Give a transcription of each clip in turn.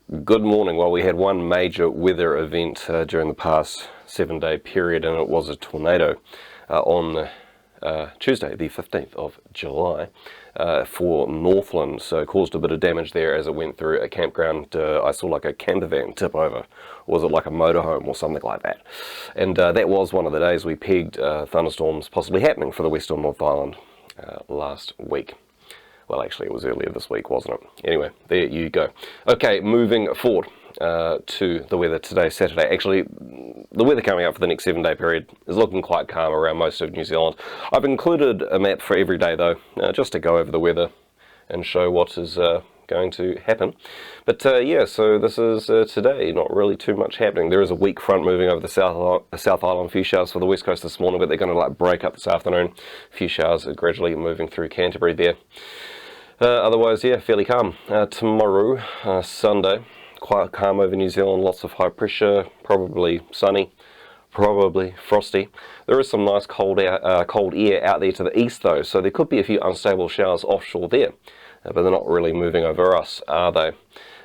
Good morning. Well, we had one major weather event during the past 7-day period, and it was a tornado on Tuesday, the 15th of July, for Northland. So it caused a bit of damage there as it went through a campground. I saw like a camper van tip over. Or was it like a motorhome or something like that? And that was one of the days we pegged thunderstorms possibly happening for the Western North Island last week. Well, actually, it was earlier this week, wasn't it? Anyway, there you go. Okay, moving forward to the weather today, Saturday. Actually, the weather coming up for the next 7-day period is looking quite calm around most of New Zealand. I've included a map for every day, though, just to go over the weather and show what is going to happen. But yeah, so this is today, not really too much happening. There is a weak front moving over the South Island, a few showers for the west coast this morning, but they're going to like break up this afternoon. A few showers are gradually moving through Canterbury there. Otherwise, yeah, fairly calm. Tomorrow, Sunday, quite calm over New Zealand, lots of high pressure, probably sunny, probably frosty. There is some nice cold air out there to the east though, so there could be a few unstable showers offshore there, but they're not really moving over us, are they?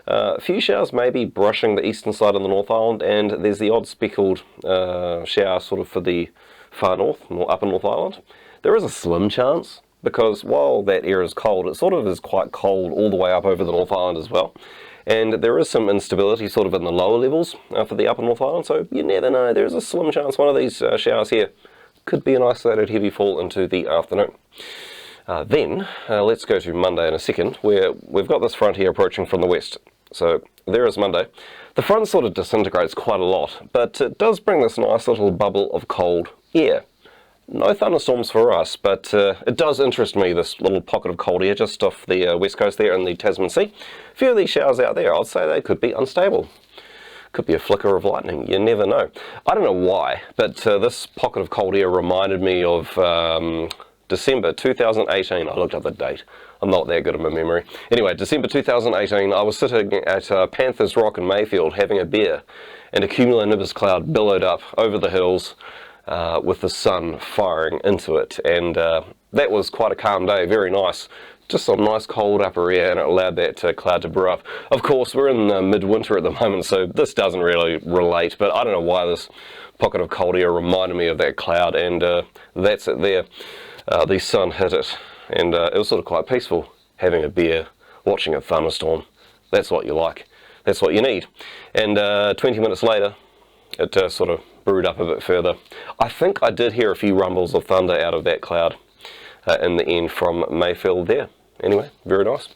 A few showers maybe brushing the eastern side of the North Island, and there's the odd speckled shower sort of for the far north, or upper North Island. There is a slim chance, because while that air is cold, it sort of is quite cold all the way up over the North Island as well. And there is some instability sort of in the lower levels for the upper North Island, so you never know. There is a slim chance one of these showers here could be an isolated heavy fall into the afternoon. Then, let's go to Monday in a second, where we've got this front here approaching from the west. So there is Monday. The front sort of disintegrates quite a lot, but it does bring this nice little bubble of cold air. No thunderstorms for us, but it does interest me, this little pocket of cold air just off the west coast there in the Tasman Sea. A few of these showers out there, I'd say they could be unstable. Could be a flicker of lightning, you never know. I don't know why, but this pocket of cold air reminded me of December 2018. I looked up the date. I'm not that good at my memory. Anyway, December 2018, I was sitting at Panthers Rock in Mayfield having a beer, and a cumulonimbus cloud billowed up over the hills, with the sun firing into it, and that was quite a calm day, very nice. Just some nice cold upper air, and it allowed that cloud to brew up. Of course, we're in midwinter at the moment, so this doesn't really relate, but I don't know why this pocket of cold air reminded me of that cloud, and that's it there. The sun hit it, and it was sort of quite peaceful, having a beer, watching a thunderstorm. That's what you like. That's what you need. And 20 minutes later, it sort of brewed up a bit further. I think I did hear a few rumbles of thunder out of that cloud in the end from Mayfield there. Anyway, very nice.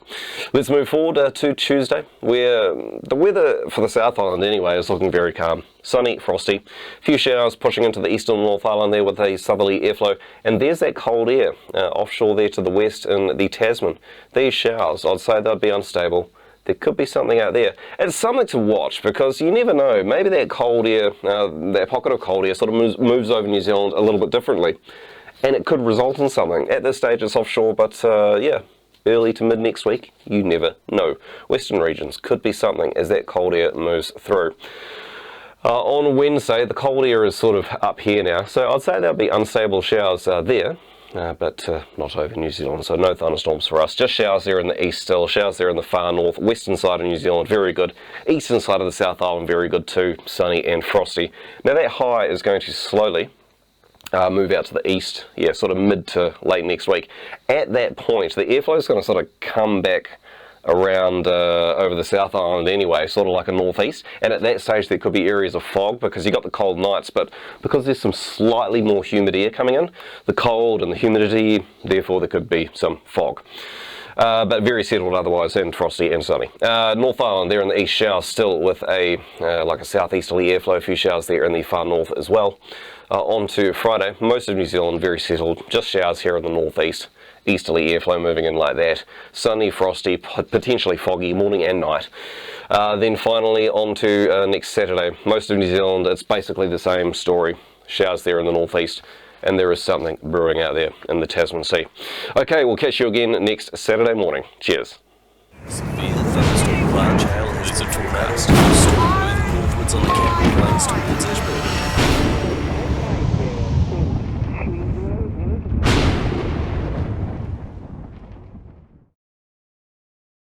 Let's move forward to Tuesday, where the weather for the South Island anyway is looking very calm. Sunny, frosty, a few showers pushing into the eastern North Island there with a southerly airflow, and there's that cold air offshore there to the west in the Tasman. These showers, I'd say they'd be unstable. There could be something out there. It's something to watch, because you never know. Maybe that cold air, that pocket of cold air sort of moves over New Zealand a little bit differently, and it could result in something. At this stage it's offshore, but yeah, early to mid next week, you never know. Western regions could be something as that cold air moves through. On Wednesday, the cold air is sort of up here now, so I'd say there'll be unstable showers there. But not over New Zealand, so no thunderstorms for us. Just showers there in the east still, showers there in the far north, western side of New Zealand, very good. Eastern side of the South Island, very good too, sunny and frosty. Now that high is going to slowly move out to the east, yeah, sort of mid to late next week. At that point, the airflow is going to sort of come back around over the South Island anyway, sort of like a northeast, and at that stage there could be areas of fog, because you got the cold nights, but because there's some slightly more humid air coming in, the cold and the humidity, therefore there could be some fog. But very settled otherwise, and frosty and sunny. North Island there in the east, showers still with a like a southeasterly airflow, a few showers there in the far north as well. On to Friday, most of New Zealand very settled, just showers here in the northeast. Easterly airflow moving in like that. Sunny, frosty, potentially foggy morning and night. Then finally on to next Saturday. Most of New Zealand, it's basically the same story. Showers there in the northeast, and there is something brewing out there in the Tasman Sea. Okay, we'll catch you again next Saturday morning. Cheers. Severe thunderstorm cloud trail is a forecast. Storm moving northwards on the Canberra Plains towards Ashburton.